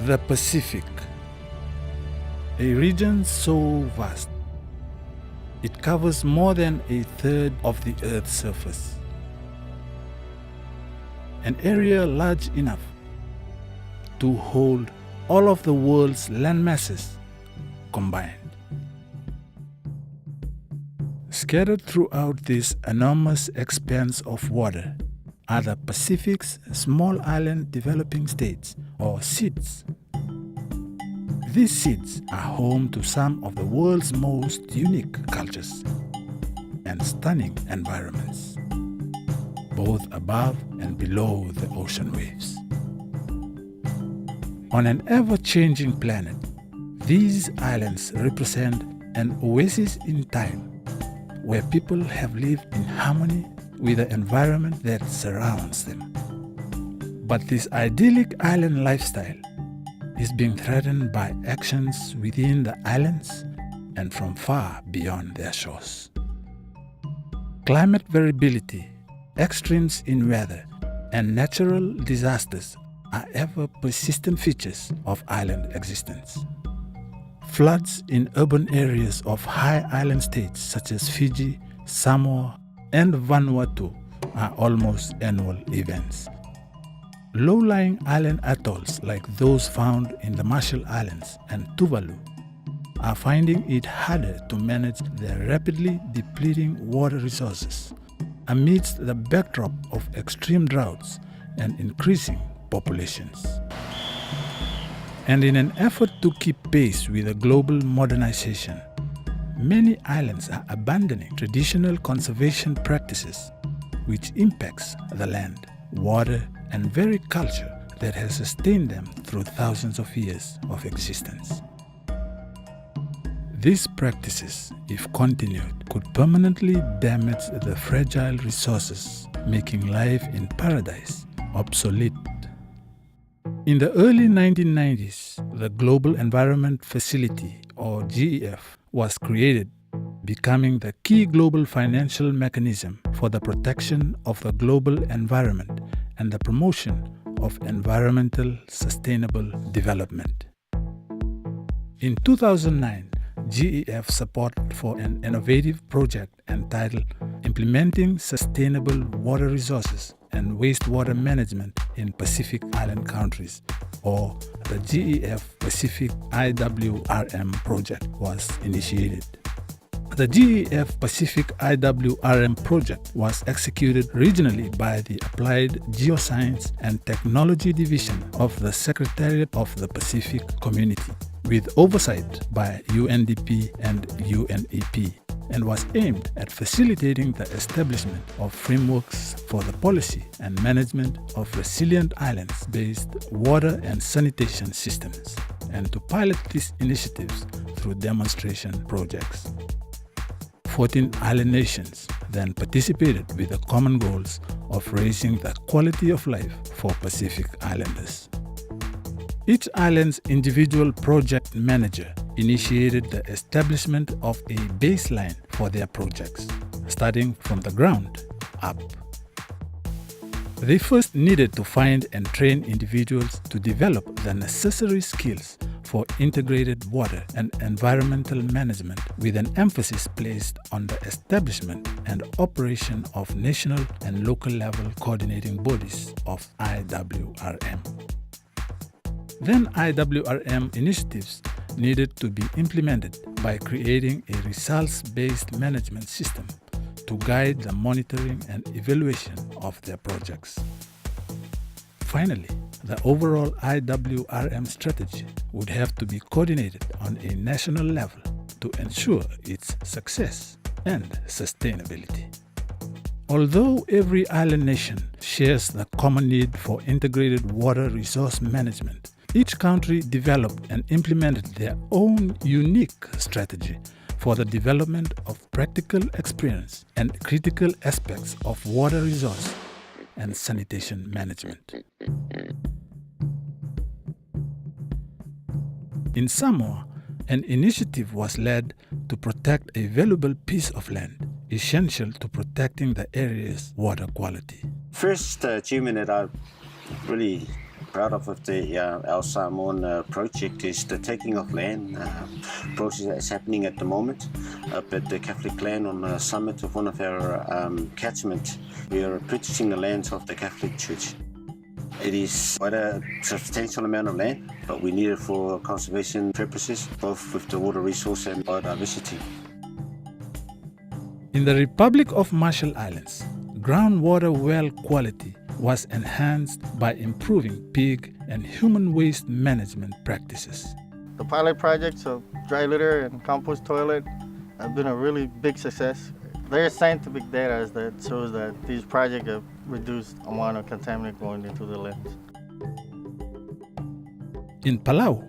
The Pacific, a region so vast, it covers more than a third of the Earth's surface. An area large enough to hold all of the world's land masses combined. Scattered throughout this enormous expanse of water are the Pacific's small island developing states, or SIDS. These SIDS are home to some of the world's most unique cultures and stunning environments, both above and below the ocean waves. On an ever-changing planet, these islands represent an oasis in time where people have lived in harmony with the environment that surrounds them. But this idyllic island lifestyle is being threatened by actions within the islands and from far beyond their shores. Climate variability, extremes in weather, and natural disasters are ever persistent features of island existence. Floods in urban areas of high island states such as Fiji, Samoa, and Vanuatu are almost annual events. Low-lying island atolls like those found in the Marshall Islands and Tuvalu are finding it harder to manage their rapidly depleting water resources amidst the backdrop of extreme droughts and increasing populations. And in an effort to keep pace with the global modernization, many islands are abandoning traditional conservation practices, which impacts the land, water, and very culture that has sustained them through thousands of years of existence. These practices, if continued, could permanently damage the fragile resources, making life in paradise obsolete. In the early 1990s, the Global Environment Facility, or GEF, was created, becoming the key global financial mechanism for the protection of the global environment and the promotion of environmental sustainable development. In 2009, GEF supported for an innovative project entitled Implementing Sustainable Water Resources and Wastewater Management in Pacific Island Countries, or the GEF Pacific IWRM project was initiated. The GEF Pacific IWRM project was executed regionally by the Applied Geoscience and Technology Division of the Secretariat of the Pacific Community, with oversight by UNDP and UNEP, and was aimed at facilitating the establishment of frameworks for the policy and management of resilient islands-based water and sanitation systems, and to pilot these initiatives through demonstration projects. 14 island nations then participated with the common goals of raising the quality of life for Pacific Islanders. Each island's individual project manager initiated the establishment of a baseline for their projects, starting from the ground up. They first needed to find and train individuals to develop the necessary skills for integrated water and environmental management, with an emphasis placed on the establishment and operation of national and local level coordinating bodies of IWRM. Then IWRM initiatives needed to be implemented by creating a results-based management system to guide the monitoring and evaluation of their projects. Finally, the overall IWRM strategy would have to be coordinated on a national level to ensure its success and sustainability. Although every island nation shares the common need for integrated water resource management, each country developed and implemented their own unique strategy for the development of practical experience and critical aspects of water resource and sanitation management. In Samoa, an initiative was led to protect a valuable piece of land, essential to protecting the area's water quality. First achievement that I really proud of the Al Salmon project is the taking of land process that's happening at the moment up at the Catholic land on the summit of one of our catchments. We are purchasing the lands of the Catholic Church. It is quite a substantial amount of land, but we need it for conservation purposes, both with the water resource and biodiversity. In the Republic of Marshall Islands, groundwater well quality was enhanced by improving pig and human waste management practices. The pilot projects of dry litter and compost toilet have been a really big success. There is scientific data that shows that these projects have reduced the amount of contaminant going into the lands. In Palau,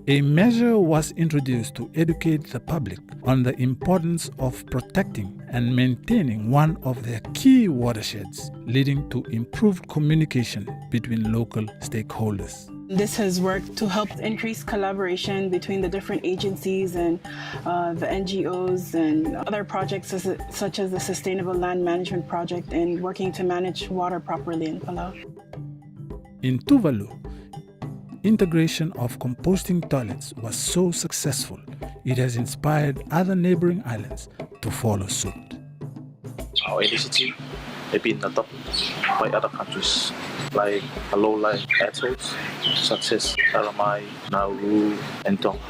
a measure was introduced to educate the public on the importance of protecting and maintaining one of their key watersheds, leading to improved communication between local stakeholders. This has worked to help increase collaboration between the different agencies and the NGOs and other projects such as the Sustainable Land Management Project and working to manage water properly in Palau. In Tuvalu, integration of composting toilets was so successful, it has inspired other neighboring islands to follow suit. Our initiative has been adopted by other countries like low-lying atolls such as Aramai, Nauru, and Tonga.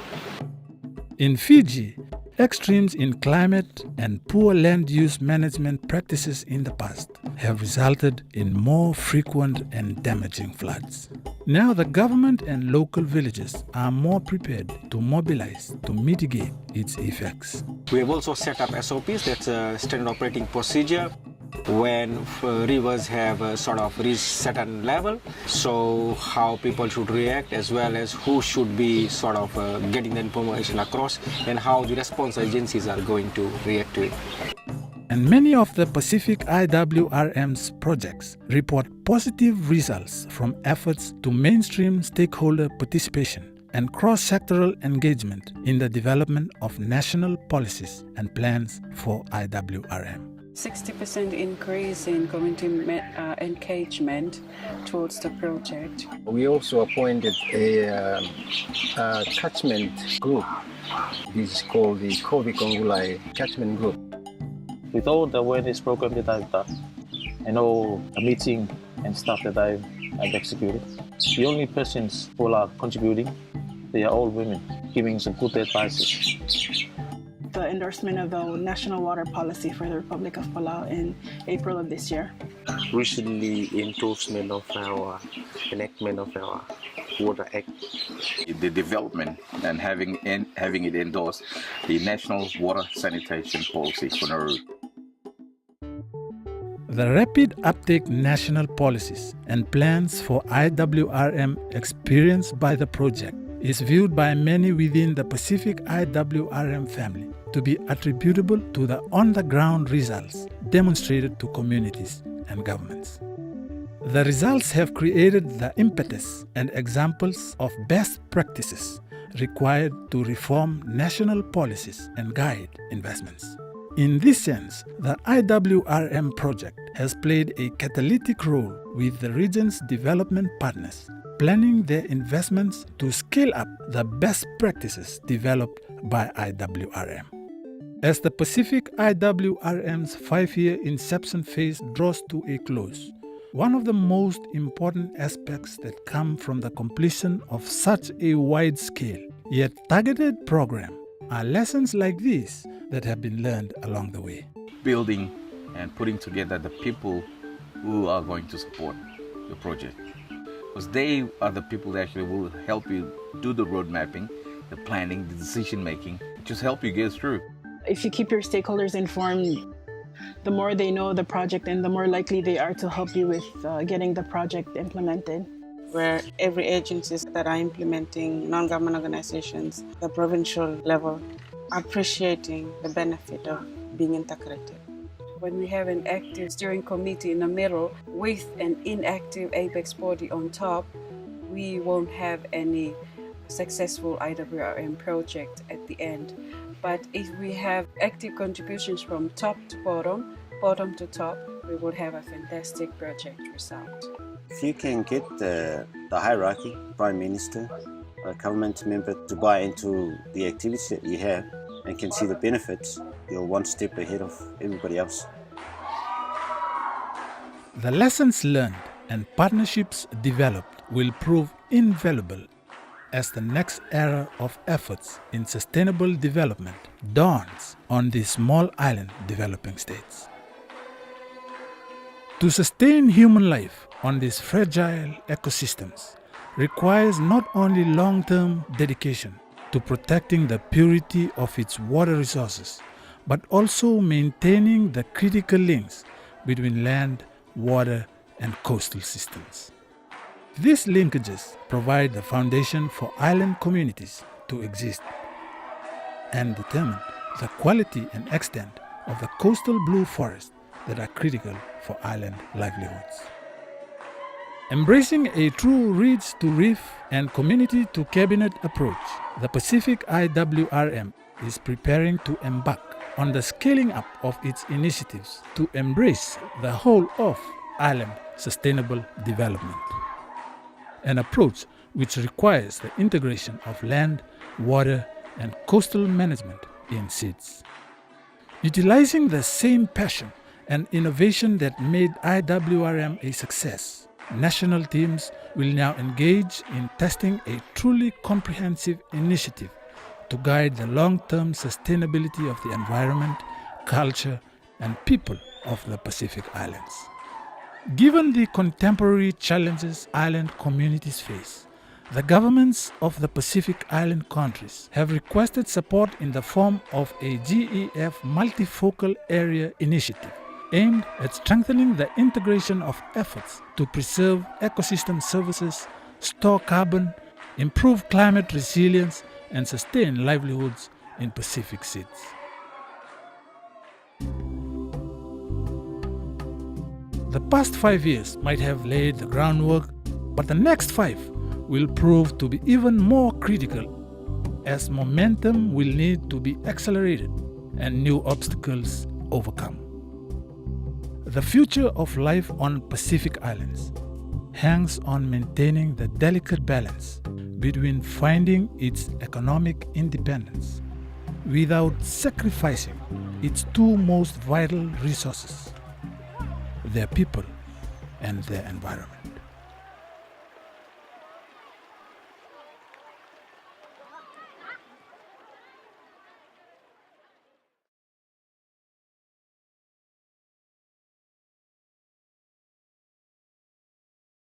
In Fiji, extremes in climate and poor land use management practices in the past have resulted in more frequent and damaging floods. Now the government and local villages are more prepared to mobilize to mitigate its effects. We have also set up SOPs, that's a standard operating procedure, when rivers have sort of reached certain level, so how people should react as well as who should be sort of getting the information across and how the response agencies are going to react to it. And many of the Pacific IWRM's projects report positive results from efforts to mainstream stakeholder participation and cross-sectoral engagement in the development of national policies and plans for IWRM. 60% increase in community engagement towards the project. We also appointed a catchment group. This is called the Kovi Kongulai Catchment Group. With all the awareness program that I've done and all the meeting and stuff that I've executed, the only persons who are contributing, they are all women, giving some good advices. The endorsement of the National Water Policy for the Republic of Palau in April of this year. Recently, endorsement of our enactment of our Water Act. The development and having it endorsed the National Water Sanitation Policy for Nauru. The rapid uptake national policies and plans for IWRM experienced by the project is viewed by many within the Pacific IWRM family to be attributable to the on-the-ground results demonstrated to communities and governments. The results have created the impetus and examples of best practices required to reform national policies and guide investments. In this sense, the IWRM project has played a catalytic role with the region's development partners, planning their investments to scale up the best practices developed by IWRM. As the Pacific IWRM's 5-year inception phase draws to a close, one of the most important aspects that come from the completion of such a wide-scale yet targeted program are lessons like these that have been learned along the way. Building and putting together the people who are going to support the project. Because they are the people that actually will help you do the road mapping, the planning, the decision making, just help you get through. If you keep your stakeholders informed, the more they know the project and the more likely they are to help you with getting the project implemented. Where every agencies that are implementing non-government organizations, the provincial level, appreciating the benefit of being integrated. When we have an active steering committee in the middle with an inactive apex body on top, we won't have any successful IWRM project at the end. But if we have active contributions from top to bottom, bottom to top, we will have a fantastic project result. If you can get the the hierarchy, Prime Minister, a government member, to buy into the activities that you have and can see the benefits, you're one step ahead of everybody else. The lessons learned and partnerships developed will prove invaluable as the next era of efforts in sustainable development dawns on these small island developing states. To sustain human life on these fragile ecosystems requires not only long-term dedication to protecting the purity of its water resources, but also maintaining the critical links between land, water, and coastal systems. These linkages provide the foundation for island communities to exist and determine the quality and extent of the coastal blue forests that are critical for island livelihoods. Embracing a true ridge-to-reef and community-to-cabinet approach, the Pacific IWRM is preparing to embark on the scaling up of its initiatives to embrace the whole of island sustainable development, an approach which requires the integration of land, water, and coastal management in seeds. Utilizing the same passion and innovation that made IWRM a success, national teams will now engage in testing a truly comprehensive initiative to guide the long-term sustainability of the environment, culture, and people of the Pacific Islands. Given the contemporary challenges island communities face, the governments of the Pacific Island countries have requested support in the form of a GEF multifocal area initiative aimed at strengthening the integration of efforts to preserve ecosystem services, store carbon, improve climate resilience, and sustain livelihoods in Pacific seas. The past 5 years might have laid the groundwork, but the next 5 will prove to be even more critical as momentum will need to be accelerated and new obstacles overcome. The future of life on Pacific Islands hangs on maintaining the delicate balance between finding its economic independence without sacrificing its two most vital resources, their people and their environment.